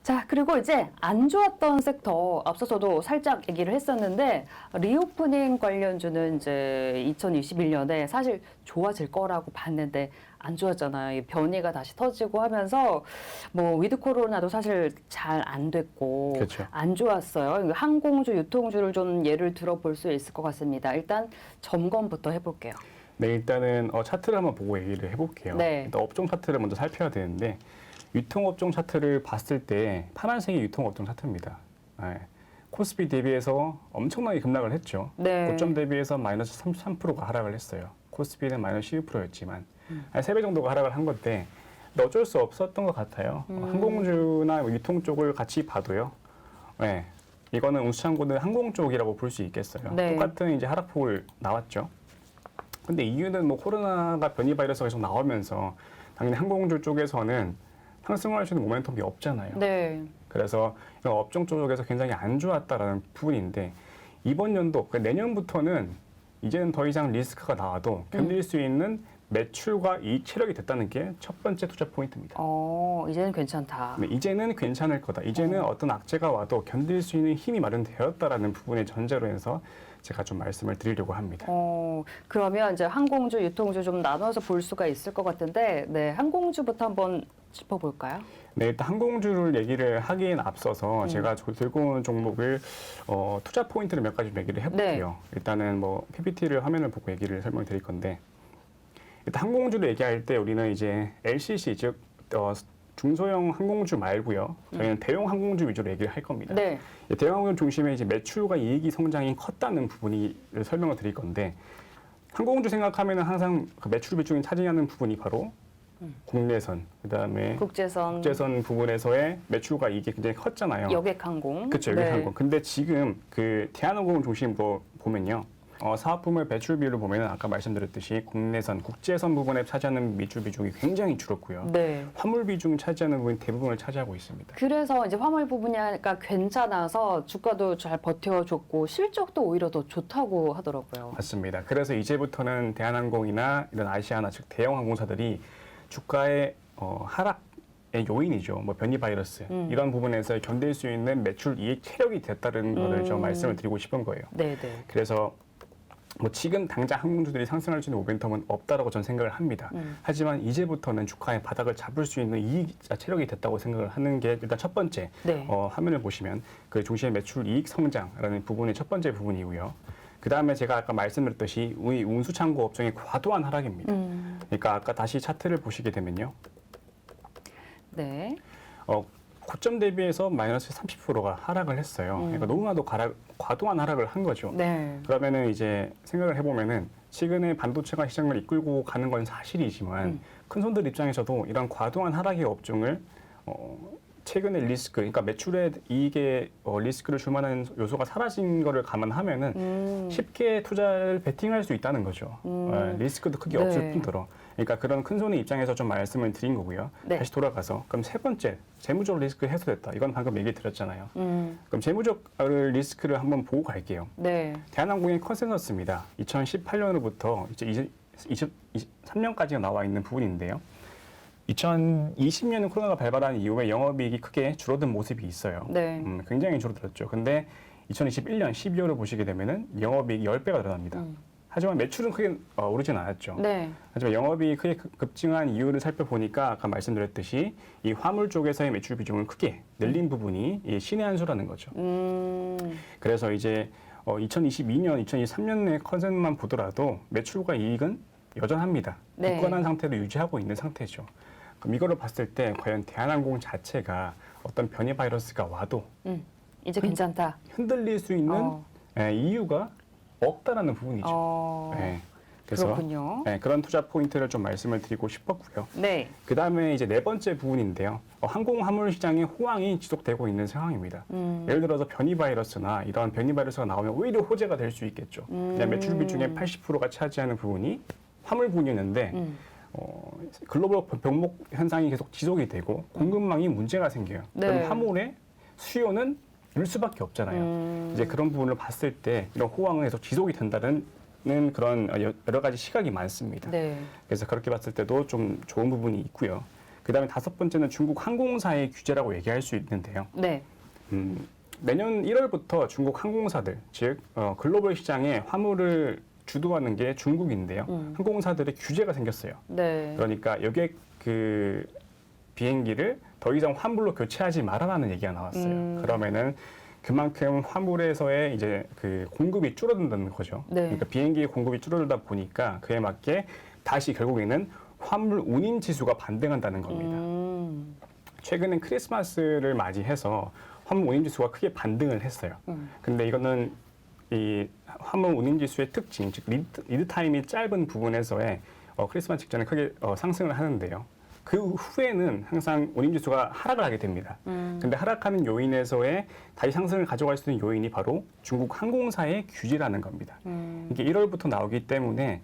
자, 그리고 이제 안 좋았던 섹터 앞서서도 살짝 얘기를 했었는데 리오프닝 관련주는 이제 2021년에 사실 좋아질 거라고 봤는데 안 좋았잖아요. 이 변이가 다시 터지고 하면서 뭐 위드 코로나도 사실 잘 안 됐고 그렇죠. 안 좋았어요. 항공주, 유통주를 좀 예를 들어볼 수 있을 것 같습니다. 일단 점검부터 해볼게요. 네, 일단은 차트를 한번 보고 얘기를 해볼게요. 네. 일단 업종 차트를 먼저 살펴야 되는데 유통업종 차트를 봤을 때 파란색이 유통업종 차트입니다. 네. 코스피 대비해서 엄청나게 급락을 했죠. 네. 고점 대비해서 마이너스 33%가 하락을 했어요. 코스피는 마이너스 12%였지만 한 3배 정도가 하락을 한 건데 근데 어쩔 수 없었던 것 같아요. 항공주나 유통 쪽을 같이 봐도요. 네. 이거는 우수창고는 항공 쪽이라고 볼 수 있겠어요. 네. 똑같은 이제 하락폭을 나왔죠. 근데 이유는 뭐 코로나가 변이 바이러스가 계속 나오면서 당연히 항공주 쪽에서는 상승할 수 있는 모멘텀이 없잖아요. 네. 그래서 이런 업종 쪽에서 굉장히 안 좋았다라는 부분인데 이번 연도, 그러니까 내년부터는 이제는 더 이상 리스크가 나와도 견딜 수 있는 매출과 이익 체력이 됐다는 게 첫 번째 투자 포인트입니다. 이제는 괜찮다. 네, 이제는 괜찮을 거다. 이제는 어떤 악재가 와도 견딜 수 있는 힘이 마련되었다라는 부분의 전제로 해서 제가 좀 말씀을 드리려고 합니다. 그러면 이제 항공주, 유통주 좀 나눠서 볼 수가 있을 것 같은데, 네, 항공주부터 한번 짚어볼까요? 네, 일단 항공주를 얘기를 하기엔 앞서서 제가 들고 온 종목을 투자 포인트를 몇 가지 얘기를 해볼게요. 일단은 뭐 PPT를 화면을 보고 얘기를 설명드릴 건데 일단 항공주를 얘기할 때 우리는 이제 LCC 즉 중소형 항공주 말고요. 저희는 대형 항공주 위주로 얘기를 할 겁니다. 네. 대형 항공주 중심에 이제 매출과 이익이 성장이 컸다는 부분을 설명을 드릴 건데 항공주 생각하면은 항상 그 매출 비중이 차지하는 부분이 바로 국내선, 그다음에 국제선 부분에서의 매출과 이익이 굉장히 컸잖아요. 여객항공. 그렇죠, 여객항공. 근데 지금 그 대한항공 중심으로 보면요. 사업부문의 배출 비율을 보면은 아까 말씀드렸듯이 국내선, 국제선 부분에 차지하는 매출 비중이 굉장히 줄었고요. 네. 화물 비중이 차지하는 부분이 대부분을 차지하고 있습니다. 그래서 이제 화물 부분이 괜찮아서 주가도 잘 버텨줬고 실적도 오히려 더 좋다고 하더라고요. 맞습니다. 그래서 이제부터는 대한항공이나 이런 아시아나 즉 대형 항공사들이 주가의 하락의 요인이죠. 뭐 변이 바이러스 이런 부분에서 견딜 수 있는 매출 이익 체력이 됐다는 것을 좀 말씀을 드리고 싶은 거예요. 네네. 그래서 뭐 지금 당장 항공주들이 상승할 수 있는 모멘텀은 없다라고 저는 생각을 합니다. 하지만 이제부터는 주가의 바닥을 잡을 수 있는 이익 체력이 됐다고 생각을 하는 게 일단 첫 번째. 네. 화면을 보시면 그 중심의 매출 이익 성장이라는 부분이 첫 번째 부분이고요. 그 다음에 제가 아까 말씀드렸듯이 우리 운수창고 업종의 과도한 하락입니다. 그러니까 아까 다시 차트를 보시게 되면요. 네. 고점 대비해서 마이너스 30%가 하락을 했어요. 그러니까 너무나도 과도한 하락을 한 거죠. 네. 그러면은 이제 생각을 해보면은 최근에 반도체가 시장을 이끌고 가는 건 사실이지만 큰 손들 입장에서도 이런 과도한 하락의 업종을 최근에 리스크, 그러니까 매출에 이익에 리스크를 줄 만한 요소가 사라진 거를 감안하면은 쉽게 투자를 베팅할 수 있다는 거죠. 리스크도 크게 네. 없을 뿐더러. 그러니까 그런 큰 손의 입장에서 좀 말씀을 드린 거고요. 네. 다시 돌아가서 그럼 세 번째 재무적 리스크 해소됐다. 이건 방금 얘기 드렸잖아요. 그럼 재무적 리스크를 한번 보고 갈게요. 네. 대한항공의 컨센서스입니다. 2018년으로부터 이제 2023년까지가 나와 있는 부분인데요. 2020년은 코로나가 발발한 이후에 영업이익이 크게 줄어든 모습이 있어요. 네. 굉장히 줄어들었죠. 근데 2021년 12월을 보시게 되면은 영업이익이 10배가 늘어납니다. 하지만 매출은 크게 오르진 않았죠. 네. 하지만 영업이익이 크게 급증한 이유를 살펴보니까 아까 말씀드렸듯이 이 화물 쪽에서의 매출 비중을 크게 늘린 부분이 이 신의 한 수라는 거죠. 그래서 이제 2022년, 2023년의 컨셉만 보더라도 매출과 이익은 여전합니다. 네. 굳건한 상태로 유지하고 있는 상태죠. 그럼 이거를 봤을 때 과연 대한항공 자체가 어떤 변이 바이러스가 와도 이제 괜찮다. 흔들릴 수 있는 이유가 없다라는 부분이죠. 그래서 그렇군요. 그런 투자 포인트를 좀 말씀을 드리고 싶었고요. 네. 그 다음에 이제 네 번째 부분인데요. 항공 화물 시장의 호황이 지속되고 있는 상황입니다. 예를 들어서 변이 바이러스나 이런 변이 바이러스가 나오면 오히려 호재가 될 수 있겠죠. 그냥 매출 비중의 80%가 차지하는 부분이 화물 부분이었는데 글로벌 병목 현상이 계속 지속이 되고 공급망이 문제가 생겨요. 네. 그럼 화물의 수요는 늘 수밖에 없잖아요. 이제 그런 부분을 봤을 때 이런 호황은 계속 지속이 된다는 그런 여러 가지 시각이 많습니다. 네. 그래서 그렇게 봤을 때도 좀 좋은 부분이 있고요. 그다음에 다섯 번째는 중국 항공사의 규제라고 얘기할 수 있는데요. 네. 내년 1월부터 중국 항공사들, 즉 글로벌 시장에 화물을 주도하는 게 중국인데요. 항공사들의 규제가 생겼어요. 네. 그러니까 여객 그 비행기를 더 이상 화물로 교체하지 말아라는 얘기가 나왔어요. 그러면은 그만큼 화물에서의 이제 그 공급이 줄어든다는 거죠. 네. 그러니까 비행기의 공급이 줄어들다 보니까 그에 맞게 다시 결국에는 화물 운임 지수가 반등한다는 겁니다. 최근엔 크리스마스를 맞이해서 화물 운임 지수가 크게 반등을 했어요. 근데 이거는 이 화물 운임 지수의 특징, 즉 리드 타임이 짧은 부분에서의 크리스마스 직전에 크게 상승을 하는데요. 그 후에는 항상 운임 지수가 하락을 하게 됩니다. 근데 하락하는 요인에서의 다시 상승을 가져갈 수 있는 요인이 바로 중국 항공사의 규제라는 겁니다. 이게 1월부터 나오기 때문에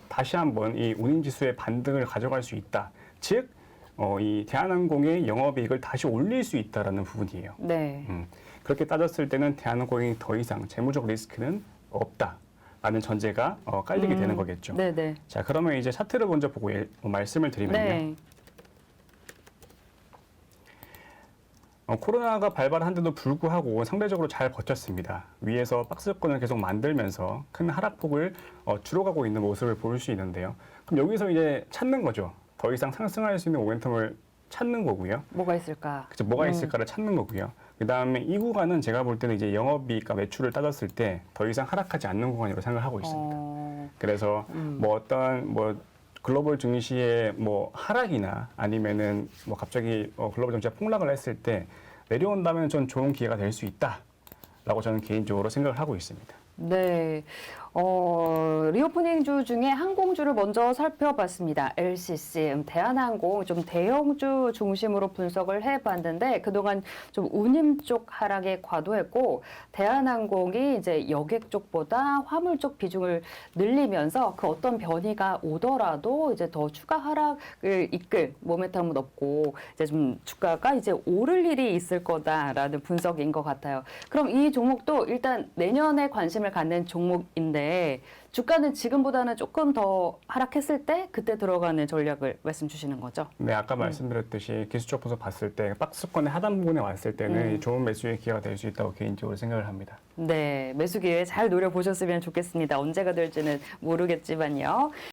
다시 한번 이 운임 지수의 반등을 가져갈 수 있다. 즉, 이 대한항공의 영업이익을 다시 올릴 수 있다라는 부분이에요. 네. 그렇게 따졌을 때는 대한항공이 더 이상 재무적 리스크는 없다라는 전제가 깔리게 되는 거겠죠. 네네. 자, 그러면 이제 차트를 먼저 보고 말씀을 드리면요. 네. 코로나가 발발한데도 불구하고 상대적으로 잘 버텼습니다. 위에서 박스권을 계속 만들면서 큰 하락폭을 줄여가고 있는 모습을 볼 수 있는데요. 그럼 여기서 이제 찾는 거죠. 더 이상 상승할 수 있는 모멘텀을 찾는 거고요. 뭐가 있을까? 그쵸, 뭐가 있을까를 찾는 거고요. 그 다음에 이 구간은 제가 볼 때는 이제 영업이익과 매출을 따졌을 때 더 이상 하락하지 않는 구간으로 생각하고 있습니다. 그래서 뭐 어떤 뭐 글로벌 증시의 뭐 하락이나 아니면은 뭐 갑자기 글로벌 증시가 폭락을 했을 때 내려온다면 좀 좋은 기회가 될 수 있다라고 저는 개인적으로 생각을 하고 있습니다. 네. 리오프닝주 중에 항공주를 먼저 살펴봤습니다. LCC, 대한항공 좀 대형주 중심으로 분석을 해봤는데 그동안 좀 운임 쪽 하락에 과도했고 대한항공이 이제 여객 쪽보다 화물 쪽 비중을 늘리면서 그 어떤 변이가 오더라도 이제 더 추가 하락을 이끌 모멘텀은 없고 이제 좀 주가가 이제 오를 일이 있을 거다라는 분석인 것 같아요. 그럼 이 종목도 일단 내년에 관심을 갖는 종목인데 주가는 지금보다는 조금 더 하락했을 때 그때 들어가는 전략을 말씀 주시는 거죠? 네, 아까 말씀드렸듯이 기술적 분석 봤을 때 박스권의 하단 부분에 왔을 때는 좋은 매수의 기회가 될 수 있다고 개인적으로 생각을 합니다. 네, 매수 기회 잘 노려보셨으면 좋겠습니다. 언제가 될지는 모르겠지만요.